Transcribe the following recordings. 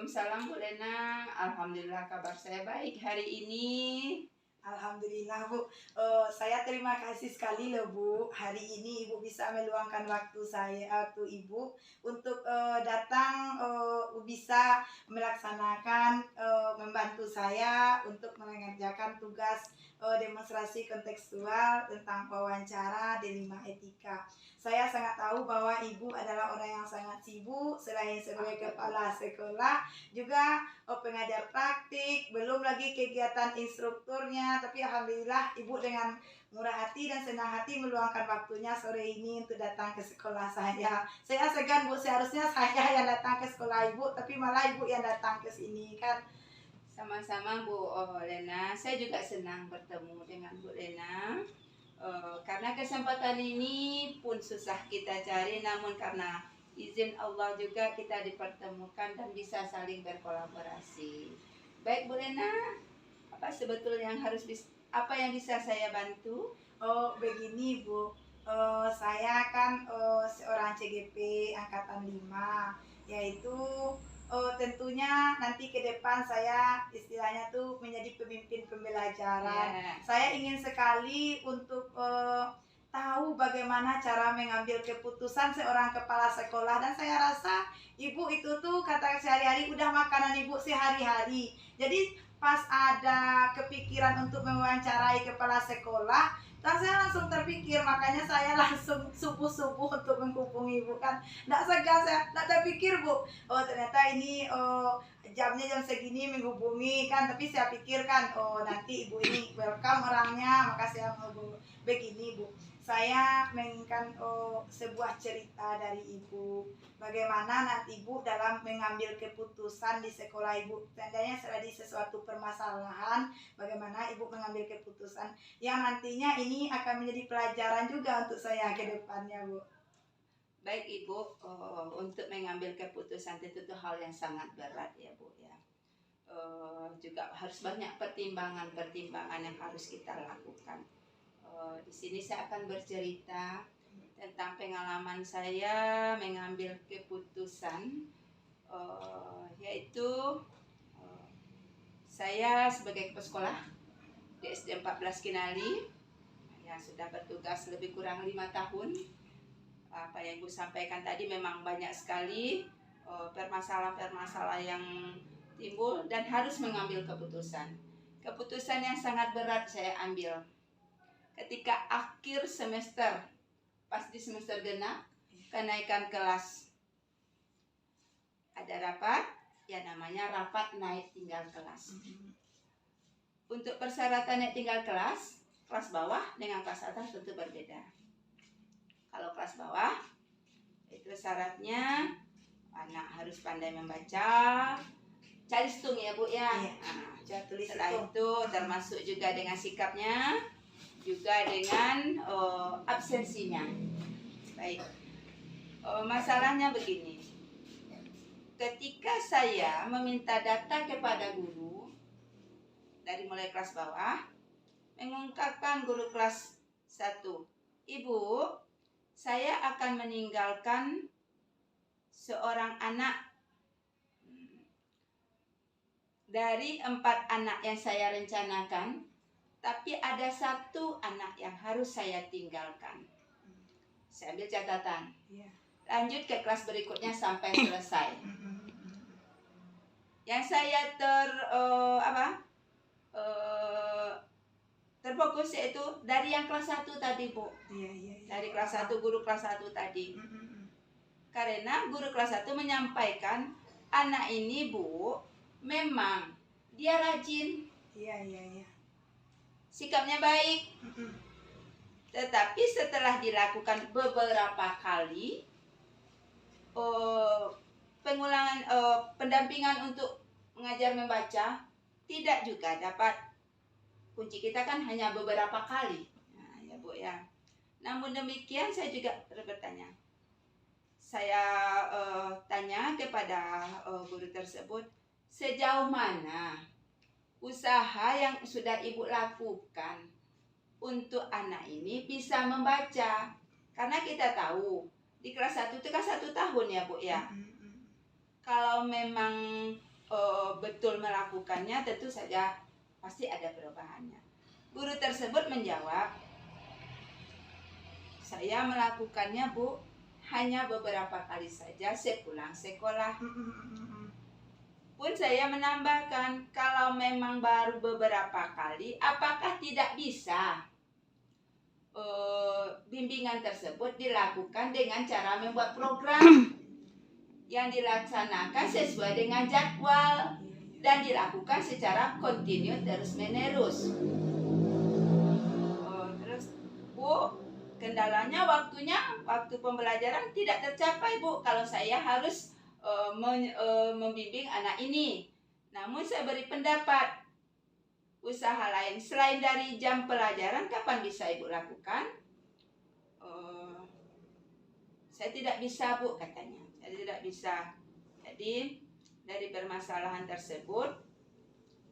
Waalaikumsalam Bu Lena. Alhamdulillah kabar saya baik hari ini. Alhamdulillah Bu, saya terima kasih sekali loh Bu. Hari ini Ibu bisa meluangkan waktu Ibu untuk datang, bisa melaksanakan, membantu saya untuk mengerjakan tugas demonstrasi kontekstual tentang wawancara D5 Etika. Saya sangat tahu bahwa Ibu adalah orang yang sangat sibuk, selain sebagai kepala sekolah, juga pengajar praktik, belum lagi kegiatan instrukturnya. Tapi alhamdulillah Ibu dengan murah hati dan senang hati meluangkan waktunya sore ini untuk datang ke sekolah saya. Saya segan Bu, seharusnya saya yang datang ke sekolah Ibu, tapi malah Ibu yang datang ke sini kan. Sama-sama Bu Lena, saya juga senang bertemu dengan Bu Lena. Karena kesempatan ini pun susah kita cari, namun karena izin Allah juga kita dipertemukan dan bisa saling berkolaborasi. Baik Bu Lena, apa sebetulnya apa yang bisa saya bantu? Begini Bu, saya kan seorang CGP angkatan 5, yaitu tentunya nanti ke depan saya istilahnya tuh menjadi pemimpin pembelajaran. Saya ingin sekali untuk tahu bagaimana cara mengambil keputusan seorang kepala sekolah, dan saya rasa Ibu itu tuh kata sehari-hari udah makanan Ibu sehari-hari. Jadi pas ada kepikiran untuk mewawancarai kepala sekolah, dan saya langsung terpikir, makanya saya langsung subuh-subuh untuk menghubungi Ibu kan. Nggak segan, saya nggak terpikir Bu, oh ternyata ini jamnya jam segini menghubungi kan. Tapi saya pikir kan, oh nanti Ibu ini welcome orangnya, maka saya menghubungi. Begini Bu, saya menginginkan sebuah cerita dari Ibu. Bagaimana nanti Ibu dalam mengambil keputusan di sekolah Ibu. Tandanya terjadi sesuatu permasalahan, bagaimana Ibu mengambil keputusan yang nantinya ini akan menjadi pelajaran juga untuk saya ke depannya Bu. Baik Ibu, untuk mengambil keputusan itu hal yang sangat berat ya Bu ya. Juga harus banyak pertimbangan yang harus kita lakukan. Di sini saya akan bercerita tentang pengalaman saya mengambil keputusan, yaitu saya sebagai kepala sekolah di SD 14 Kinali yang sudah bertugas lebih kurang 5 tahun. Apa yang Ibu sampaikan tadi memang banyak sekali permasalahan-permasalahan yang timbul dan harus mengambil keputusan. Keputusan yang sangat berat saya ambil ketika akhir semester, pas di semester genap, kenaikan kelas. Ada rapat, ya namanya rapat naik tinggal kelas. Untuk persyaratan naik tinggal kelas bawah dengan kelas atas tentu berbeda. Kalau kelas bawah, itu syaratnya anak harus pandai membaca, cari hitung ya Bu ya. Nah, setelah itu termasuk juga dengan sikapnya, juga dengan absensinya. Baik, masalahnya begini. Ketika saya meminta data kepada guru dari mulai kelas bawah, mengungkapkan guru kelas 1, Ibu, saya akan meninggalkan seorang anak dari 4 anak yang saya rencanakan, tapi ada 1 anak yang harus saya tinggalkan. Saya ambil catatan. Lanjut ke kelas berikutnya sampai selesai. Yang saya terfokus yaitu dari yang kelas 1 tadi Bu. Dari kelas 1, guru kelas 1 tadi. Karena guru kelas 1 menyampaikan anak ini Bu, memang dia rajin. Sikapnya baik. Tetapi setelah dilakukan beberapa kali pendampingan untuk mengajar membaca, tidak juga dapat. Kunci kita kan hanya beberapa kali. Nah, ya Bu ya. Namun demikian saya juga bertanya. Saya tanya kepada guru tersebut, sejauh mana usaha yang sudah Ibu lakukan untuk anak ini bisa membaca. Karena kita tahu di kelas 1 itu kan 1 tahun ya Bu ya. Kalau memang betul melakukannya, tentu saja pasti ada perubahannya. Guru tersebut menjawab, saya melakukannya Bu hanya beberapa kali saja sepulang sekolah. Pun saya menambahkan, kalau memang baru beberapa kali, apakah tidak bisa bimbingan tersebut dilakukan dengan cara membuat program yang dilaksanakan sesuai dengan jadwal dan dilakukan secara kontinu terus-menerus. Terus Bu, kendalanya waktu pembelajaran tidak tercapai Bu kalau saya harus membimbing anak ini. Namun saya beri pendapat, usaha lain selain dari jam pelajaran kapan bisa Ibu lakukan? Saya tidak bisa Bu, katanya. Saya tidak bisa. Jadi dari permasalahan tersebut,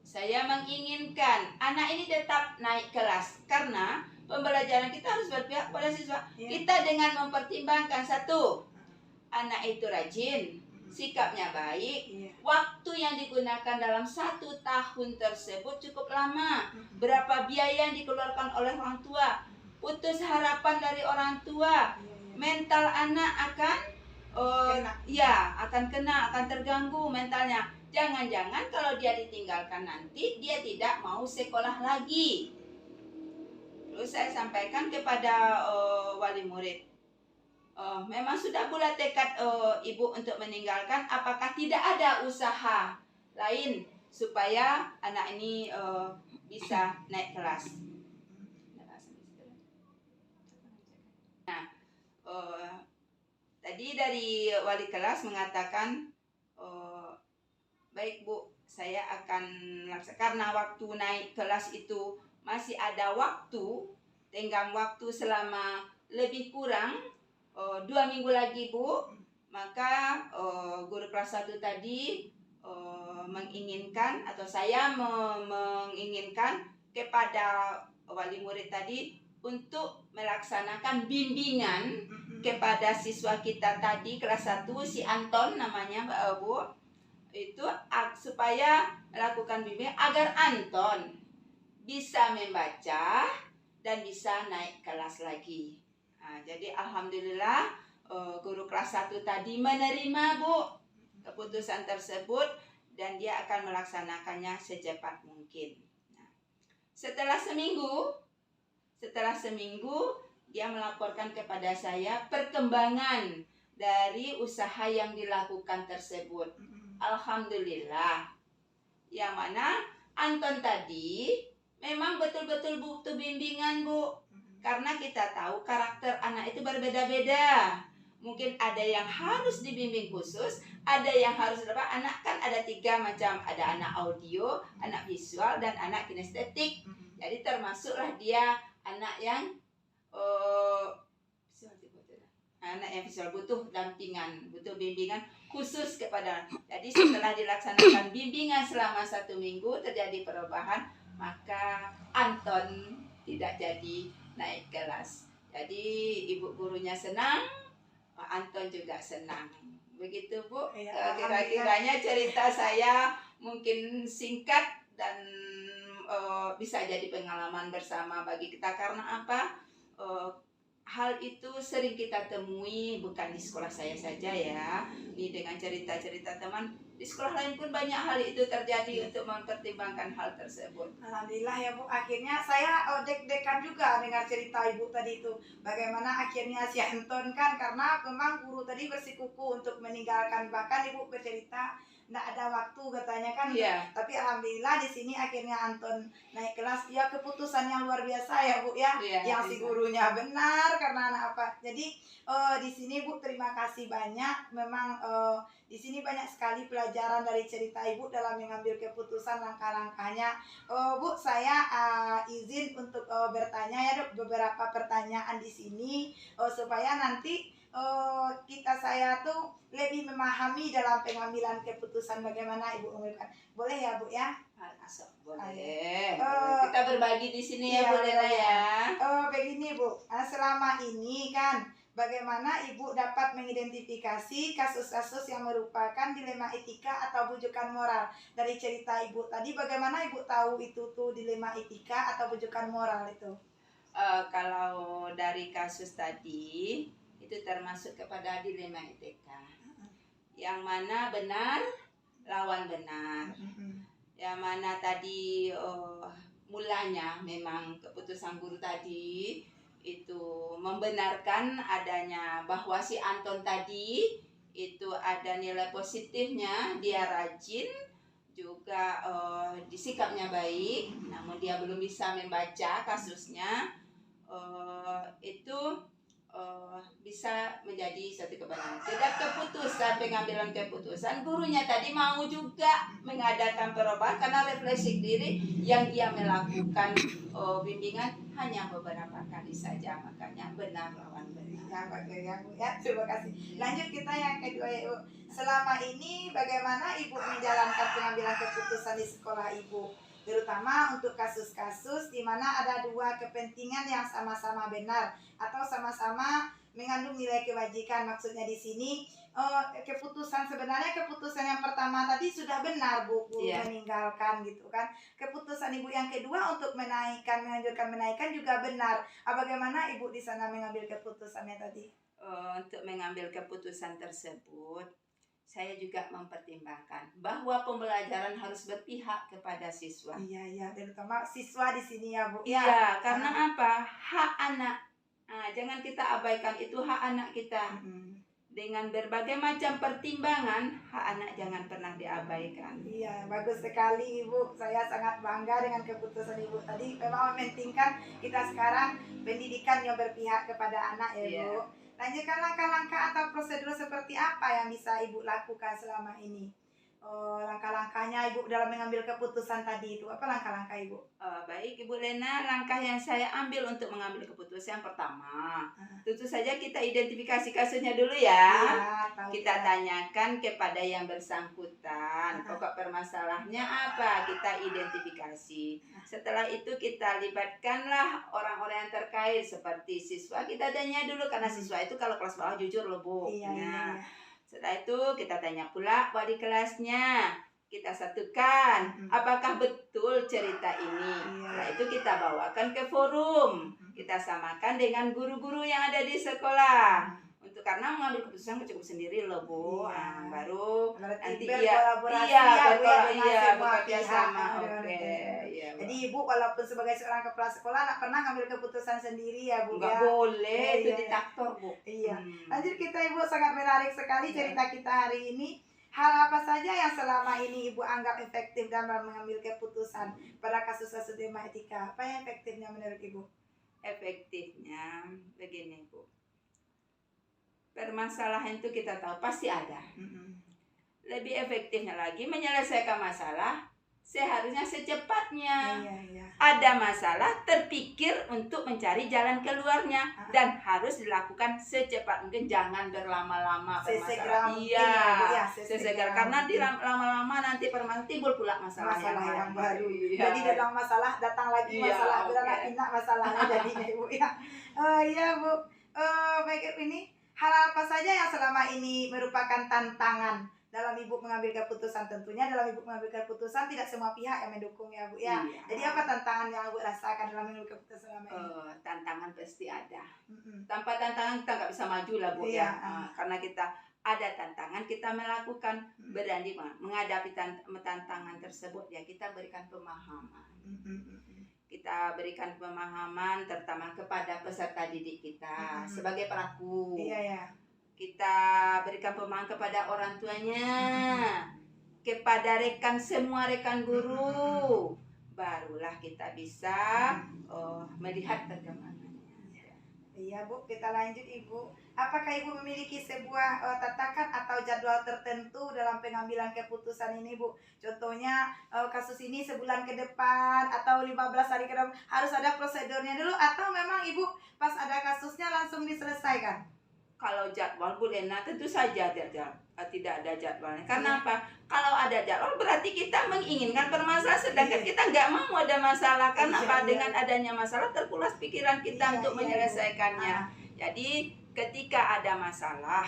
saya menginginkan anak ini tetap naik kelas karena pembelajaran kita harus berpihak pada siswa. Kita dengan mempertimbangkan, satu, anak itu rajin, sikapnya baik, waktu yang digunakan dalam 1 tahun tersebut cukup lama, berapa biaya yang dikeluarkan oleh orang tua, putus harapan dari orang tua, mental anak akan akan terganggu mentalnya. Jangan-jangan kalau dia ditinggalkan nanti dia tidak mau sekolah lagi. Terus saya sampaikan kepada wali murid, memang sudah bulat tekad Ibu untuk meninggalkan, apakah tidak ada usaha lain supaya anak ini bisa naik kelas? Nah, tadi dari wali kelas mengatakan, baik Bu, saya akan karena waktu naik kelas itu masih ada waktu, tenggang waktu selama lebih kurang 2 minggu lagi Bu, maka guru kelas 1 tadi menginginkan, atau saya menginginkan kepada wali murid tadi untuk melaksanakan bimbingan kepada siswa kita tadi kelas 1, si Anton namanya Mbak Bu, itu supaya melakukan bimbingan agar Anton bisa membaca dan bisa naik kelas lagi. Nah, jadi alhamdulillah guru kelas 1 tadi menerima Bu keputusan tersebut dan dia akan melaksanakannya secepat mungkin. Nah, setelah seminggu dia melaporkan kepada saya perkembangan dari usaha yang dilakukan tersebut. Alhamdulillah, yang mana Anton tadi memang betul-betul butuh bimbingan Bu, karena kita tahu karakter anak itu berbeda-beda. Mungkin ada yang harus dibimbing khusus, ada yang harus anak kan ada 3 macam, ada anak audio, anak visual, dan anak kinestetik. Jadi termasuklah dia anak yang visual, butuh dampingan, butuh bimbingan khusus kepada. Jadi setelah dilaksanakan bimbingan selama 1 minggu terjadi perubahan, maka Anton tidak jadi naik kelas. Jadi ibu gurunya senang, Anton juga senang. Begitu Bu, kira-kiranya cerita saya mungkin singkat dan bisa jadi pengalaman bersama bagi kita. Karena apa? Hal itu sering kita temui bukan di sekolah saya saja ya. Ini dengan cerita-cerita teman di sekolah lain pun banyak hal itu terjadi untuk mempertimbangkan hal tersebut. Alhamdulillah ya Bu, akhirnya saya deg-degan juga dengar cerita Ibu tadi itu. Bagaimana akhirnya si Anton kan, karena memang guru tadi bersikuku untuk meninggalkan, bahkan Ibu bercerita nggak ada waktu katanya kan. Tapi alhamdulillah di sini akhirnya Anton naik kelas. Ya keputusan yang luar biasa ya Bu ya. Yang si gurunya benar karena anak apa. Jadi di sini Bu terima kasih banyak. Memang di sini banyak sekali pelajaran dari cerita Ibu dalam mengambil keputusan langkah-langkahnya. Bu, saya izin untuk bertanya ya beberapa pertanyaan di sini supaya nanti saya tuh lebih memahami dalam pengambilan keputusan bagaimana Ibu mengambilkan. Boleh ya Bu ya? Boleh. Kita berbagi di sini ya, boleh lah ya. Begini Bu, selama ini kan bagaimana Ibu dapat mengidentifikasi kasus-kasus yang merupakan dilema etika atau bujukan moral. Dari cerita Ibu tadi, bagaimana Ibu tahu itu tuh dilema etika atau bujukan moral itu? Kalau dari kasus tadi itu termasuk kepada dilema etika, yang mana benar lawan benar, yang mana tadi mulanya memang keputusan guru tadi itu membenarkan adanya bahwa si Anton tadi itu ada nilai positifnya, dia rajin juga, sikapnya baik, namun dia belum bisa membaca kasusnya, itu bisa menjadi satu kebenaran. Tidak keputusan, pengambilan keputusan, gurunya tadi mau juga mengadakan perubahan karena refleksi diri yang dia melakukan bimbingan hanya beberapa kali saja, makanya benar lawan benar. Ya, Bu, ya, terima kasih. Lanjut kita yang kedua ya, Bu. Selama ini bagaimana Ibu menjalankan pengambilan keputusan di sekolah Ibu? Terutama untuk kasus-kasus di mana ada dua kepentingan yang sama-sama benar atau sama-sama mengandung nilai kewajiban. Maksudnya di sini sebenarnya keputusan yang pertama tadi sudah benar, Bu, meninggalkan gitu kan. Keputusan Ibu yang kedua untuk menganjurkan menaikkan juga benar. Bagaimana Ibu di sana mengambil keputusannya tadi? Untuk mengambil keputusan tersebut, saya juga mempertimbangkan bahwa pembelajaran harus berpihak kepada siswa. Iya, terutama siswa di sini ya, Bu. Iya, karena apa? Hak anak. Jangan kita abaikan, itu hak anak kita. Dengan berbagai macam pertimbangan, hak anak jangan pernah diabaikan. Iya, bagus sekali Ibu. Saya sangat bangga dengan keputusan Ibu tadi. Memang mementingkan kita sekarang pendidikan yang berpihak kepada anak ya, Bu. Lanjutkan langkah-langkah atau prosedur seperti apa yang bisa Ibu lakukan selama ini? Langkah-langkahnya Ibu dalam mengambil keputusan tadi itu, apa langkah-langkah Ibu? Baik Ibu Lena, langkah yang saya ambil untuk mengambil keputusan yang pertama, tentu saja kita identifikasi kasusnya dulu ya. Kita tanyakan kepada yang bersangkutan, pokok permasalahannya apa, kita identifikasi. Setelah itu kita libatkanlah orang-orang yang terkait seperti siswa, kita tanya dulu karena siswa itu kalau kelas bawah jujur loh, Bu. Setelah itu kita tanya pula wali kelasnya, kita satukan apakah betul cerita ini. Setelah itu kita bawakan ke forum, kita samakan dengan guru-guru yang ada di sekolah. Untuk karena mengambil keputusan cukup sendiri loh, Bu. Baru nanti bekerja sama. Jadi Ibu walaupun sebagai seorang kepala sekolah nggak pernah ngambil keputusan sendiri ya, Bu. Nggak boleh, itu diktator, Bu. Lanjut kita Ibu, sangat menarik sekali cerita kita hari ini. Hal apa saja yang selama ini Ibu anggap efektif dalam mengambil keputusan pada kasus-kasus dilema etika? Apa yang efektifnya menurut Ibu? Efektifnya begini, Bu. Permasalahan itu kita tahu pasti ada. Lebih efektifnya lagi menyelesaikan masalah seharusnya secepatnya. Ada masalah, terpikir untuk mencari jalan keluarnya dan harus dilakukan secepat mungkin, jangan berlama-lama bermasalah. Sesegera karena di lama-lama nanti permasalahan timbul pula masalah yang baru. Jadi datang masalah, datang lagi masalah, pindah masalahnya jadinya Ibu ya. Iya Bu. Baik, ini hal apa saja yang selama ini merupakan tantangan dalam Ibu mengambil keputusan? Tentunya dalam Ibu mengambil keputusan tidak semua pihak yang mendukung ya, Bu ya. Jadi apa tantangan yang Ibu rasakan dalam mengambil keputusan selama ini? Tantangan pasti ada. Tanpa tantangan kita nggak bisa maju lah, Bu ya. Karena kita ada tantangan, kita melakukan, berani menghadapi tantangan tersebut ya, kita berikan pemahaman. Kita berikan pemahaman terutama kepada peserta didik kita sebagai pelaku. Kita berikan pemahaman kepada orang tuanya, kepada semua rekan guru, barulah kita bisa melihat perkembangannya. Iya Bu, kita lanjut Ibu. Apakah Ibu memiliki sebuah tatakan atau jadwal tertentu dalam pengambilan keputusan ini, Bu? Contohnya kasus ini sebulan ke depan atau 15 hari ke depan harus ada prosedurnya dulu, atau memang Ibu pas ada kasusnya langsung diselesaikan? Kalau jadwal Bu Lena tentu saja tidak ada jadwalnya. Karena apa? Kalau ada jadwal berarti kita menginginkan permasalahan, sedangkan kita nggak mau ada masalah. Karena apa? Dengan adanya masalah terkulas pikiran kita untuk menyelesaikannya. Jadi ketika ada masalah,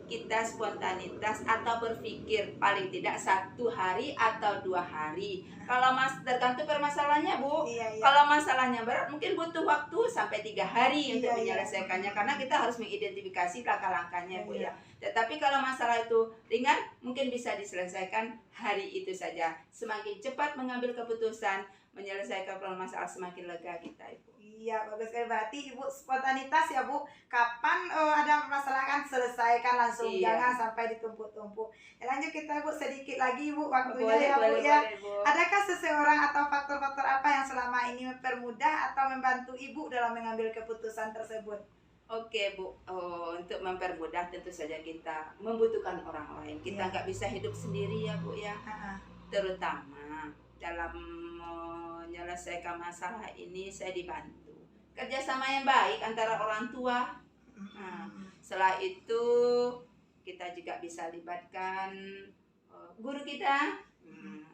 kita spontanitas atau berpikir paling tidak 1 hari atau 2 hari. Kalau tergantung permasalahannya, Bu. Iya, iya. Kalau masalahnya berat, mungkin butuh waktu sampai 3 hari untuk Iya, iya. menyelesaikannya, karena kita harus mengidentifikasi langkah-langkahnya, Bu, Iya. ya. Tetapi kalau masalah itu ringan, mungkin bisa diselesaikan hari itu saja. Semakin cepat mengambil keputusan, menyelesaikan masalah, semakin lega kita, Ibu. Iya, bagus sekali. Berarti Ibu spontanitas ya, Bu. Kapan ada masalah kan selesaikan langsung, Iya. jangan sampai ditumpuk-tumpuk. Ya, lanjut kita, Bu, sedikit lagi, Bu, waktunya Boleh, ya, Bu, boleh, ya. boleh, Bu. Adakah seseorang atau faktor-faktor apa yang selama ini mempermudah atau membantu Ibu dalam mengambil keputusan tersebut? Oke, Bu, untuk mempermudah tentu saja kita membutuhkan orang lain. Kita Iya. nggak bisa hidup sendiri ya, Bu, ya. Ah, ah. Terutama dalam menyelesaikan masalah ini saya dibantu kerjasama yang baik antara orang tua. Nah, setelah itu kita juga bisa libatkan guru kita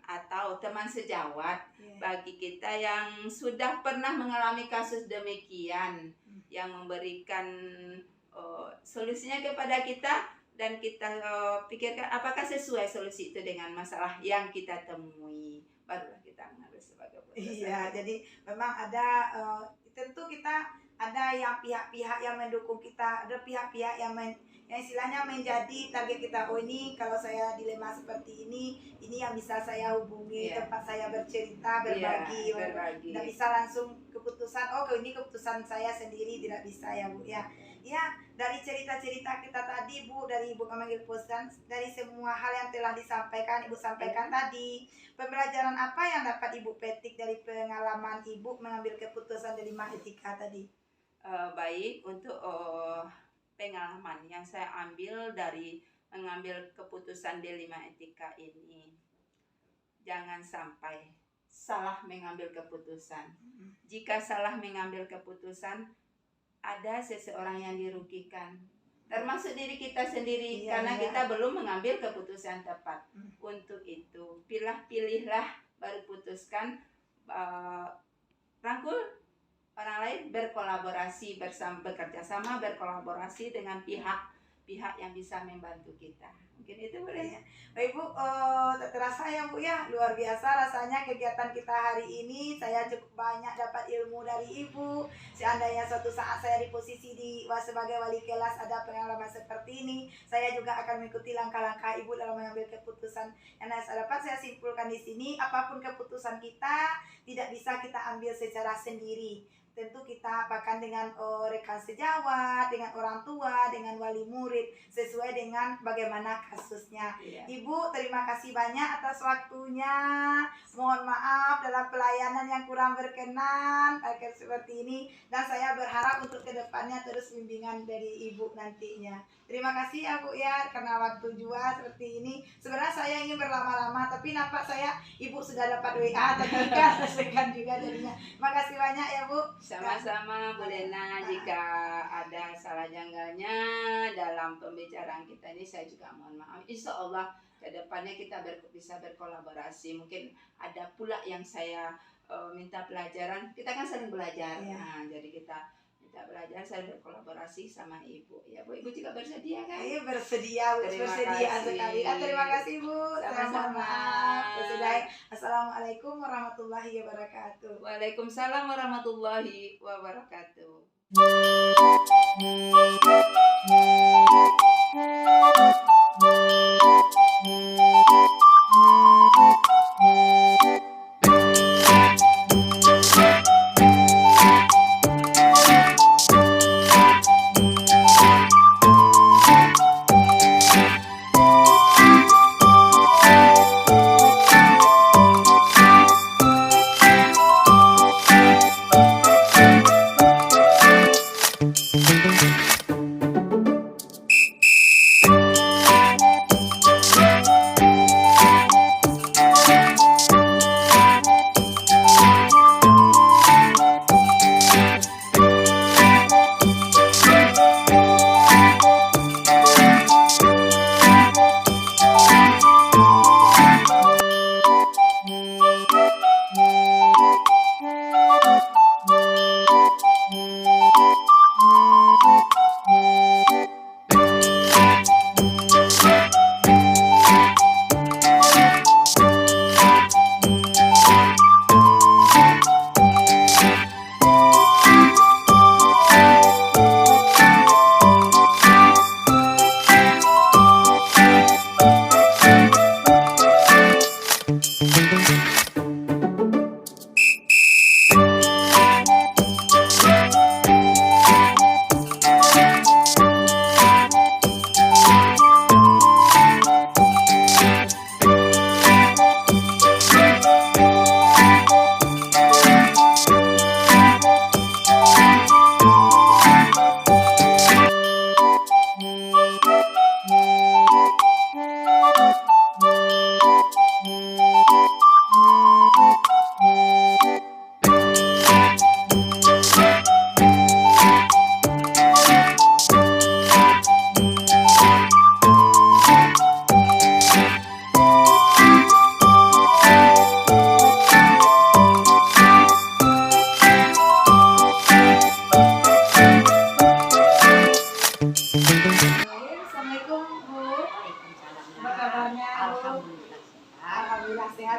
atau teman sejawat Iya. bagi kita yang sudah pernah mengalami kasus demikian, yang memberikan solusinya kepada kita, dan kita pikirkan apakah sesuai solusi itu dengan masalah yang kita temui, barulah kita mengambil sebagai keputusan. Iya, jadi memang ada tentu kita ada yang pihak-pihak yang mendukung kita, ada pihak-pihak yang yang istilahnya menjadi target kita. Oh, ini kalau saya dilema seperti ini yang bisa saya hubungi, Iya. tempat saya bercerita, berbagi. Iya, berbagi. Tidak bisa langsung keputusan, oh ini keputusan saya sendiri, tidak bisa ya, Bu, ya. Ya, dari cerita-cerita kita tadi, Bu, dari Ibu mengambil keputusan, dari semua hal yang telah disampaikan, Ibu sampaikan tadi, pembelajaran apa yang dapat Ibu petik dari pengalaman Ibu mengambil keputusan dari 5 etika tadi? Baik, untuk pengalaman yang saya ambil dari mengambil keputusan di 5 etika ini, jangan sampai salah mengambil keputusan. Jika salah mengambil keputusan, ada seseorang yang dirugikan, termasuk diri kita sendiri. Iya, karena iya. kita belum mengambil keputusan tepat. Untuk itu, pilihlah, baru putuskan, rangkul orang lain, berkolaborasi bekerja sama, berkolaborasi dengan pihak yang bisa membantu kita. Mungkin itu boleh. Baik, Bu, tak terasa ya, Bu, ya, luar biasa rasanya kegiatan kita hari ini. Saya cukup banyak dapat ilmu dari Ibu. Seandainya suatu saat saya di posisi sebagai wali kelas ada pengalaman seperti ini, saya juga akan mengikuti langkah-langkah Ibu dalam mengambil keputusan. Yang saya dapat saya simpulkan di sini, apapun keputusan kita tidak bisa kita ambil secara sendiri. Tentu kita bahkan dengan rekan sejawat, dengan orang tua, dengan wali murid, sesuai dengan bagaimana kasusnya. Iya. Ibu, terima kasih banyak atas waktunya. Mohon maaf dalam pelayanan yang kurang berkenan seperti ini, dan saya berharap untuk kedepannya terus bimbingan dari Ibu nantinya. Terima kasih ya, Bu, ya, karena waktu juga seperti ini. Sebenarnya saya ingin berlama-lama, tapi nampak saya Ibu sudah dapat WA tadi kan, selesaikan juga jadinya. Terima kasih banyak ya, Bu. Sama-sama, Bu Lena. Jika ada salah janggalnya dalam pembicaraan kita ini, saya juga mohon maaf. Insya Allah kedepannya kita bisa berkolaborasi. Mungkin ada pula yang saya minta pelajaran. Kita kan sering belajar. Iya. Nah, jadi kita minta belajar, saya berkolaborasi sama Ibu. Ya, Bu, Ibu juga bersedia kan? Iya, bersedia, Bu. Terima Bersedia kasih. sekali. Terima kasih, Bu. Sama-sama. Mohon maaf. Bersedia. Assalamualaikum warahmatullahi wabarakatuh. Waalaikumsalam warahmatullahi wabarakatuh.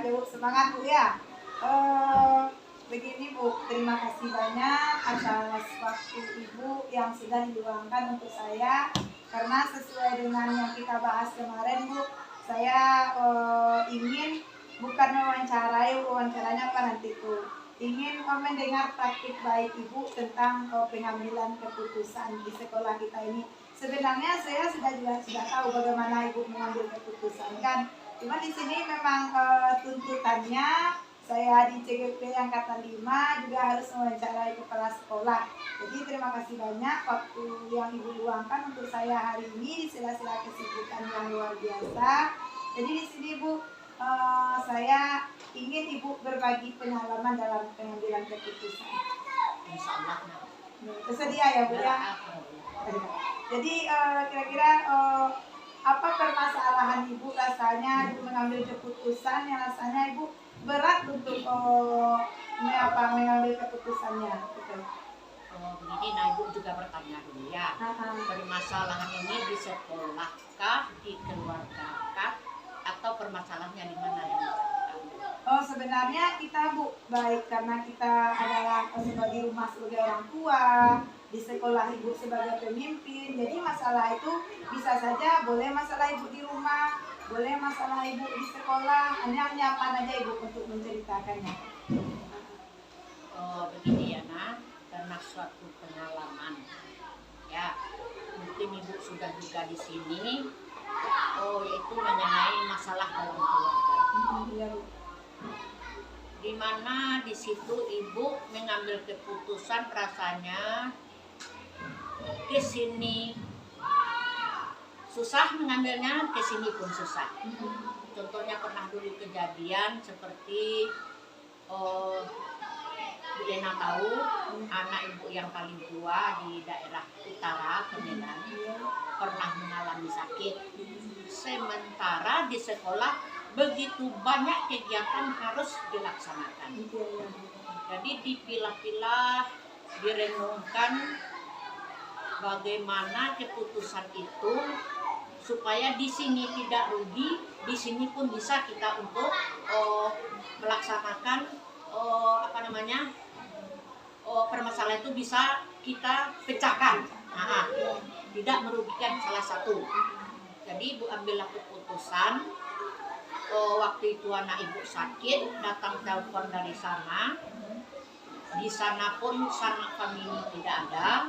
ya Bu, semangat Bu ya. Begini Bu, terima kasih banyak atas waktu Ibu yang sudah diluangkan untuk saya. Karena sesuai dengan yang kita bahas kemarin Bu, saya ingin bukan wawancaranya apa nanti tuh, ingin mendengar praktik baik Ibu tentang pengambilan keputusan di sekolah kita ini. Sebenarnya saya sudah tahu bagaimana Ibu mengambil keputusan kan. Cuma di sini memang tuntutannya saya di CGP Angkatan 5 juga harus mewawancarai kepala sekolah. Jadi terima kasih banyak waktu yang Ibu luangkan untuk saya hari ini di sela-sela kesibukan yang luar biasa. Jadi di sini Bu, saya ingin Ibu berbagi pengalaman dalam pengambilan keputusan. Insya Allah. Bersedia ya Bu ya? Jadi kira-kira apa permasalahan Ibu rasanya Ibu mengambil keputusan yang rasanya Ibu berat untuk mengambil keputusannya? Gitu. Begini, nah Ibu juga bertanya dulu ya. Permasalahan ini di sekolah kah, di keluarga kah, atau permasalahannya di mana? Sebenarnya kita Bu, baik karena kita adalah sebagai rumah sebagai orang tua, di sekolah Ibu sebagai pemimpin. Jadi masalah itu bisa saja, boleh masalah Ibu di rumah, boleh masalah Ibu di sekolah, hanya apa aja Ibu untuk menceritakannya. Begini ya Nak, karena suatu pengalaman ya, mungkin Ibu sudah juga di sini, yaitu mengenai masalah dalam keluarga. Di mana di situ Ibu mengambil keputusan rasanya ke sini susah mengambilnya, ke sini pun susah. Contohnya pernah dulu kejadian seperti Bu Lena tahu, anak Ibu yang paling tua di daerah utara Medan pernah mengalami sakit. Sementara di sekolah begitu banyak kegiatan harus dilaksanakan. Jadi dipilah-pilah, direnungkan bagaimana keputusan itu supaya di sini tidak rugi, di sini pun bisa kita untuk melaksanakan permasalahan itu bisa kita pecahkan, tidak merugikan salah satu. Jadi Ibu ambillah keputusan. Waktu itu anak Ibu sakit, datang telepon dari sana. Di sana pun sanak famili tidak ada.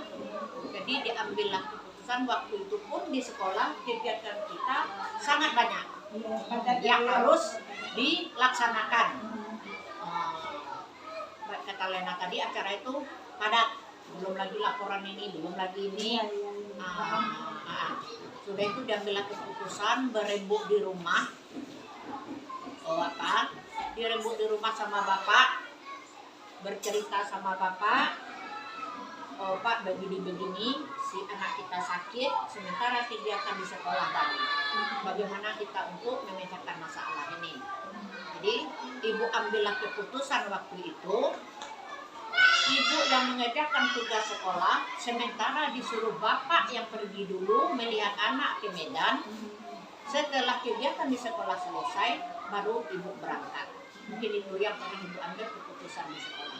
Jadi diambillah keputusan. Waktu itu pun di sekolah kegiatan kita sangat banyak yang harus dilaksanakan. Kata Lena tadi, acara itu padat, belum lagi laporan ini, belum lagi ini. Sudah itu diambillah keputusan berembuk di rumah. Dirembuk di rumah sama bapak, bercerita sama bapak, Pak begini si anak kita sakit, sementara kegiatan di sekolah tadi, bagaimana kita untuk memecahkan masalah ini. Jadi Ibu ambillah keputusan waktu itu, Ibu yang mengerjakan tugas sekolah, sementara disuruh bapak yang pergi dulu melihat anak ke Medan. Setelah kegiatan di sekolah selesai, baru Ibu berangkat. Mungkin itu yang pernah Ibu ambil keputusan di sekolah.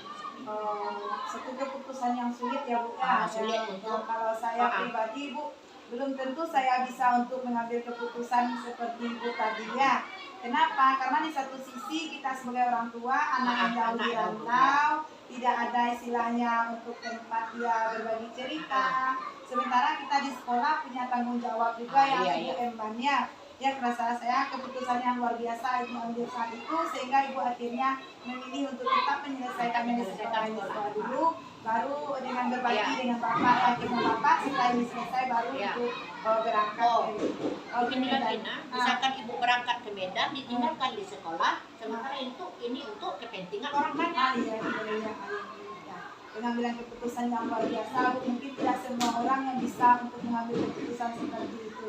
Satu keputusan yang sulit ya Bu. Sulit untuk kalau saya pribadi Bu, belum tentu saya bisa untuk mengambil keputusan seperti Ibu tadi ya. Kenapa? Karena di satu sisi kita sebagai orang tua, anak yang jauh di rantau, tidak ada istilahnya untuk tempat dia berbagi cerita. Sementara kita di sekolah punya tanggung jawab juga yang Ibu embannya. Ya, kerasa saya keputusan yang luar biasa Ibu ambil saat itu, sehingga Ibu akhirnya memilih untuk tetap menyelesaikannya di sekolah dulu, baru dengan berbagi dengan bapak, akhirnya bapak setelah ini selesai baru Ibu berangkat. Begini lagi Nak, misalkan Ibu berangkat ke Medan, ditinggalkan di sekolah, sementara ini untuk kepentingan orang banyak. Pengambilan keputusan yang luar biasa, mungkin tidak semua orang yang bisa untuk mengambil keputusan seperti itu.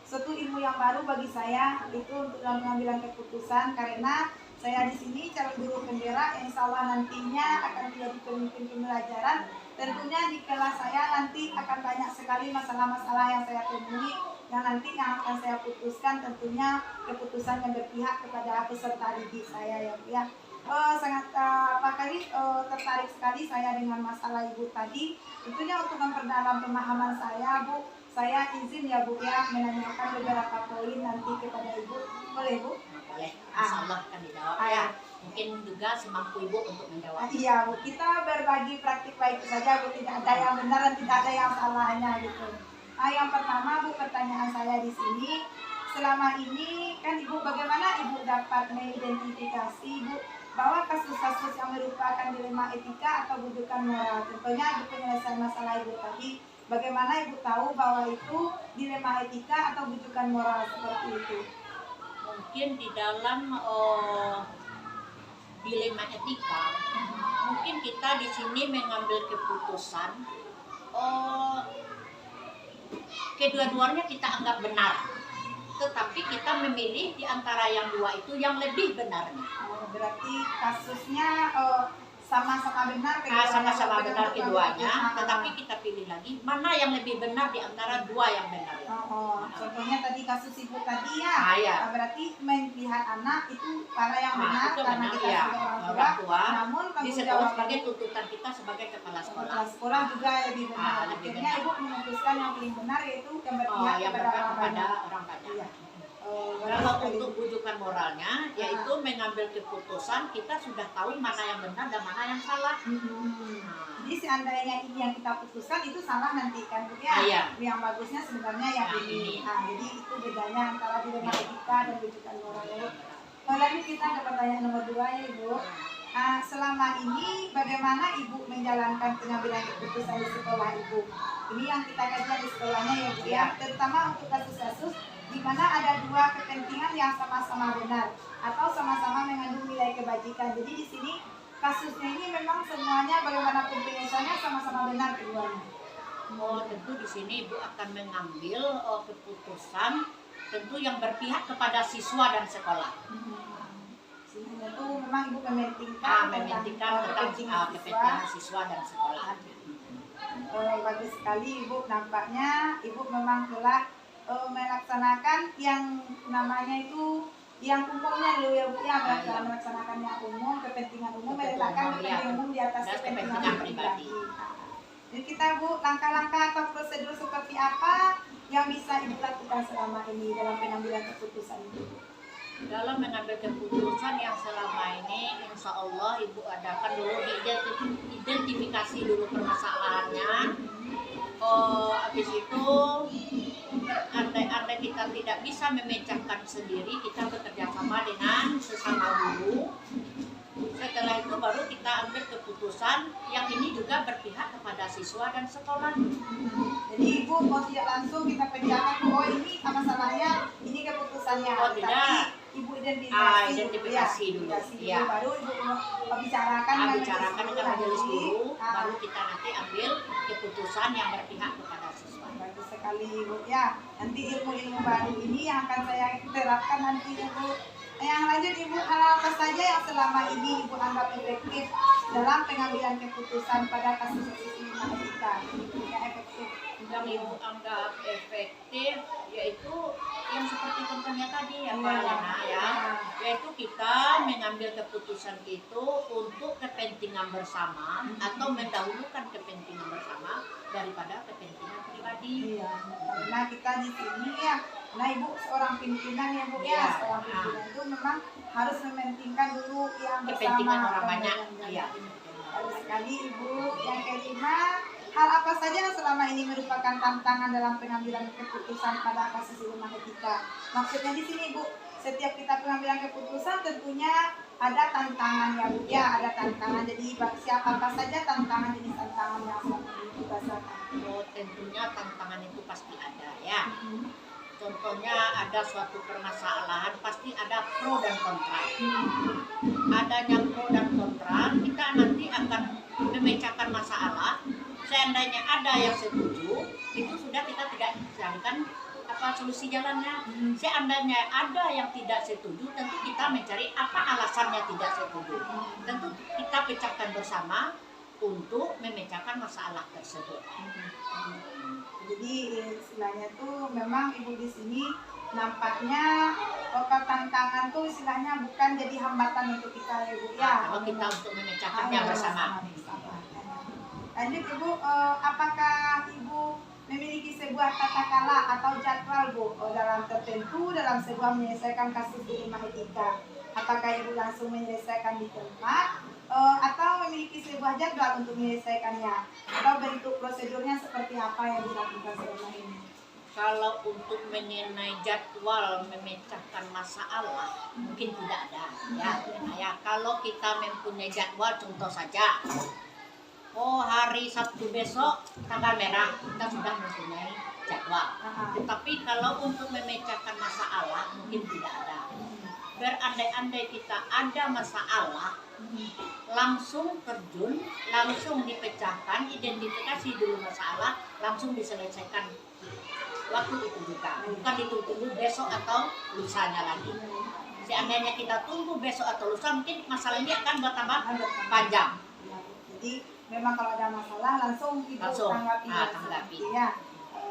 Suatu ilmu yang baru bagi saya itu untuk dalam pengambilan keputusan, karena saya di sini calon guru pembela yang insya Allah nantinya akan menjadi pemimpin pembelajaran. Tentunya di kelas saya nanti akan banyak sekali masalah-masalah yang saya temui yang nanti yang akan saya putuskan tentunya keputusan yang berpihak kepada peserta didik saya ya Bu ya. Sangat tertarik sekali saya dengan masalah Ibu tadi. Tentunya untuk memperdalam pemahaman saya Bu, saya izin ya Bu ya menanyakan beberapa poin nanti kepada Ibu. Boleh Bu? Boleh, insya Allah akan dijawab ya. Mungkin juga semampu Ibu untuk menjawab. Iya Bu, kita berbagi praktik baik saja Bu, tidak ada yang benar dan tidak ada yang salahnya gitu. Yang pertama Bu, pertanyaan saya di sini, selama ini kan Ibu bagaimana Ibu dapat mengidentifikasi Bu bahwa kasus-kasus yang merupakan dilema etika atau bujukan moral? Contohnya di penyelesaian masalah Ibu tadi, bagaimana Ibu tahu bahwa itu dilema etika atau bujukan moral seperti itu? Mungkin di dalam dilema etika, mungkin kita di sini mengambil keputusan kedua-duanya kita anggap benar, tetapi kita memilih di antara yang dua itu yang lebih benarnya. Berarti kasusnya sama-sama benar Sama-sama benar keduanya, keputusan. tetapi kita pilih lagi mana yang lebih benar di antara dua yang benar. Contohnya tadi kasus Ibu tadi ya. Ya. Berarti melihat anak itu karena yang benar Itu karena benar, kita ya. sebagai Orang tua, namun tanggung disebut jawab sebagai tuntutan kita sebagai kepala sekolah. kepala sekolah juga lebih benar. Lebih Akhirnya benar. Ibu memutuskan yang paling benar yaitu yang berpihak Yang kepada berpihak orang kepada banyak. orang banyak. Iya. Kalau untuk bujukan moralnya, yaitu mengambil keputusan kita sudah tahu mana yang benar dan mana yang salah. Jadi seandainya ini yang kita putuskan itu salah nanti kan Bu ya. Iya. Yang bagusnya sebenarnya yang Yang ini. ini. Jadi itu bedanya antara dilema etika dan bujukan moral ya Bu. Lalu kita ke pertanyaan nomor 2 ya Ibu. Selama ini bagaimana Ibu menjalankan pengambilan keputusan di sekolah Ibu? Ini yang kita kajian di sekolahnya ya Bu ya. Terutama untuk kasus-kasus di mana ada dua kepentingan yang sama-sama benar atau sama-sama mengandung nilai kebajikan. Jadi di sini kasusnya ini memang semuanya bagaimanapun penyelesaiannya sama-sama benar keduanya. Tentu di sini Ibu akan mengambil keputusan tentu yang berpihak kepada siswa dan sekolah. Sini itu memang Ibu mementingkan tentang kepentingan siswa dan sekolah. Bagus sekali Ibu, nampaknya Ibu memang telah melaksanakan yang namanya itu yang umumnya dulu ya Bu ya, melaksanakan yang umum, kepentingan umum, meletakkan kepentingan umum di atas kepentingan pribadi. Jadi kita Bu, langkah-langkah atau prosedur seperti apa yang bisa Ibu lakukan selama ini dalam pengambilan keputusan itu? Dalam mengambil keputusan yang selama ini, insya Allah Ibu adakan dulu identifikasi dulu permasalahannya. Habis itu andai kita tidak bisa memecahkan sendiri, kita bekerja sama dengan sesama guru. Setelah itu baru kita ambil keputusan yang ini juga berpihak kepada siswa dan sekolah. Jadi Ibu mau tidak langsung kita pecahkan, ini masalahnya, ini keputusannya. Tidak. Tapi Ibu identifikasi dulu. Ya. Baru Ibu bicarakan dengan majelis guru, baru kita nanti ambil keputusan yang berpihak kepada siswa. Bagus sekali Ibu ya. Nanti ilmu-ilmu baru ini yang akan saya terapkan nanti Ibu. Yang lanjut Ibu, hal apa saja yang selama ini Ibu anggap efektif dalam pengambilan keputusan pada kasus-kasus dilema etika? Yang efektif. Yang Ibu anggap efektif yaitu yang seperti contohnya tadi ya Pak Lena ya, yaitu kita mengambil keputusan itu untuk kepentingan bersama atau mendahulukan kepentingan bersama daripada kepentingan pribadi. Iya, karena kita di sini ya, nah Ibu seorang pimpinan ya Bu ya, seorang pimpinan itu memang harus mementingkan dulu yang bersama kepentingan orang banyak. Iya. Bagus sekali Ibu. Yang kelima, hal apa saja yang selama ini merupakan tantangan dalam pengambilan keputusan pada kasus dilema etika? Maksudnya di sini Bu, setiap kita pengambilan keputusan tentunya ada tantangan ya Bu ya, ada tantangan. Jadi siapa saja tantangan jenis tantangan yang selama ini Ibu rasakan? Tentunya tantangan itu pasti ada ya. Contohnya ada suatu permasalahan pasti ada pro dan kontra. Adanya pro dan kontra, kita nanti akan memecahkan masalah. Seandainya ada yang setuju, itu sudah kita tidak carikan solusi jalannya. Seandainya ada yang tidak setuju, tentu kita mencari apa alasannya tidak setuju. Tentu kita pecahkan bersama untuk memecahkan masalah tersebut. jadi istilahnya tuh memang ibu di sini nampaknya tantangan tuh istilahnya bukan jadi hambatan untuk kita ya Bu ya. Kalau kita untuk memecahkannya bersama. Lanjut Ibu, apakah Ibu memiliki sebuah tata kala atau jadwal Bu dalam tertentu dalam sebuah menyelesaikan kasus dilema etika? Apakah Ibu langsung menyelesaikan di tempat atau memiliki sebuah jadwal untuk menyelesaikannya? Atau bentuk prosedurnya seperti apa yang dilakukan selama ini? Kalau untuk mengenai jadwal memecahkan masalah mungkin tidak ada ya. Kalau kita mempunyai jadwal, contoh saja, hari Sabtu besok tanggal merah, kita sudah mempunyai jadwal. Tetapi kalau untuk memecahkan masalah mungkin tidak ada. Berandai-andai kita ada masalah, langsung terjun, langsung dipecahkan, identifikasi dulu masalah, langsung diselesaikan waktu itu juga, bukan ditunggu besok atau lusanya lagi. Seandainya kita tunggu besok atau lusa, mungkin masalah ini akan bertambah panjang. Jadi memang kalau ada masalah langsung Ibu tanggapi. Ya.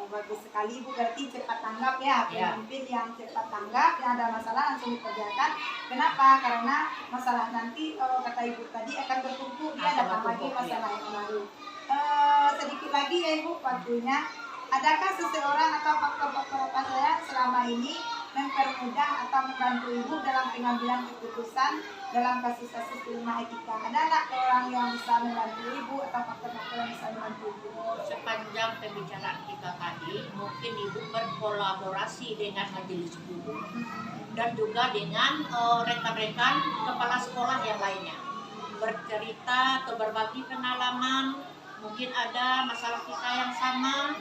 Bagus sekali Ibu, berarti cepat tanggap ya. Pemimpin yang cepat tanggap, yang ada masalah langsung dikerjakan. Kenapa? Karena masalah nanti kata Ibu tadi akan bertumpuk, dia datang lagi masalah yang baru. Sedikit lagi ya Ibu waktunya. Adakah seseorang atau faktor-faktor apa saya selama ini mempermudah atau membantu Ibu dalam pengambilan keputusan dalam kasus-kasus dilema etika? Ada nggak orang yang bisa membantu Ibu atau faktor-faktor yang bisa membantu Ibu? Sepanjang pembicaraan kita tadi, mungkin Ibu berkolaborasi dengan majelis guru dan juga dengan rekan-rekan kepala sekolah yang lainnya, bercerita atau berbagi pengalaman. Mungkin ada masalah kita yang sama,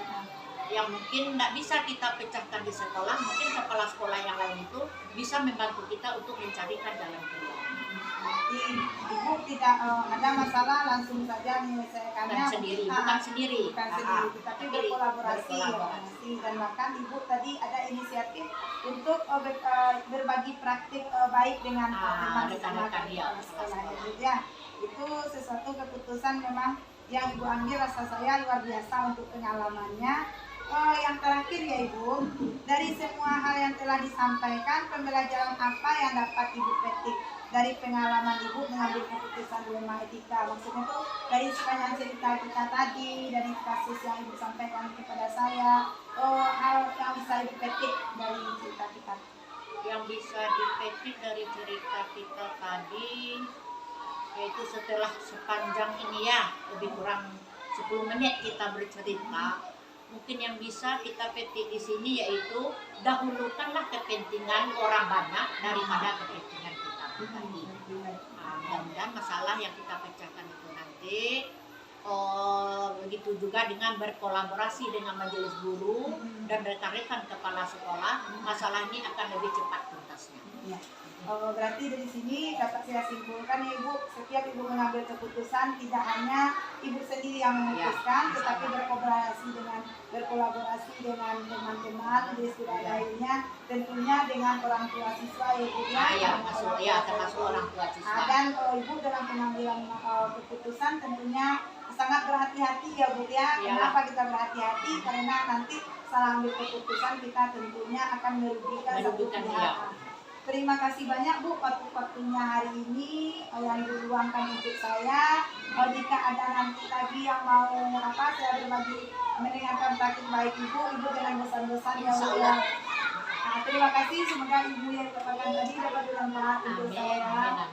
yang mungkin tidak bisa kita pecahkan di sekolah, mungkin kepala sekolah yang lain itu bisa membantu kita untuk mencarikan jalan keluar. Jadi Ibu tidak ada masalah langsung saja menyelesaikannya bukan sendiri, tapi berkolaborasi. Dan bahkan Ibu tadi ada inisiatif untuk berbagi praktik baik dengan rekan-rekan sekolah. Ya, itu sesuatu keputusan memang yang Ibu ambil, rasa saya luar biasa untuk pengalamannya. Yang terakhir ya Ibu, dari semua hal yang telah disampaikan, pembelajaran apa yang dapat Ibu petik dari pengalaman Ibu mengambil keputusan dilema etika? Maksudnya tuh dari sepanjang cerita kita tadi, dari kasus yang Ibu sampaikan kepada saya, hal yang bisa Ibu petik dari cerita kita. Yang bisa dipetik dari cerita kita tadi, yaitu setelah sepanjang ini ya, lebih kurang 10 menit kita bercerita, mungkin yang bisa kita petik di sini yaitu dahulukanlah kepentingan orang banyak daripada kepentingan kita pribadi. Dan masalah yang kita pecahkan itu nanti begitu juga dengan berkolaborasi dengan majelis guru dan rekan-rekan kepala sekolah, masalah ini akan lebih cepat tuntasnya. Ya. Berarti dari sini dapat saya simpulkan ya Ibu, setiap Ibu mengambil keputusan tidak hanya Ibu sendiri yang memutuskan, tetapi berkolaborasi dengan teman-teman di sekolah lainnya, tentunya dengan orang tua siswa ya Ibu termasuk orang tua siswa. Dan Ibu dalam pengambilan keputusan tentunya sangat berhati-hati ya Bu ya. Kenapa kita berhati-hati? Karena nanti salah ambil keputusan kita tentunya akan merugikan satu pihak. Terima kasih banyak Bu waktu-waktunya hari ini yang diluangkan untuk saya. Jika ada nanti lagi yang mau saya berbagi mendengarkan praktik baik Ibu jangan bosan-bosan ya Bu ya. Terima kasih, semoga Ibu yang katakan tadi dapat bermanfaat untuk saya.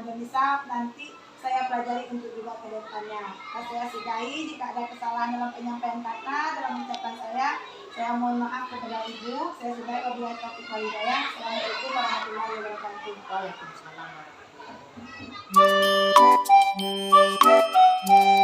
Dan bisa nanti saya pelajari untuk juga ke depannya. Saya sudahi, jika ada kesalahan dalam penyampaian kata, dalam ucapan saya mohon maaf kepada Ibu. Saya sudahi, wabillahi taufiq wal hidayah. Assalamualaikum warahmatullahi wabarakatuh. Waalaikumsalam warahmatullahi wabarakatuh.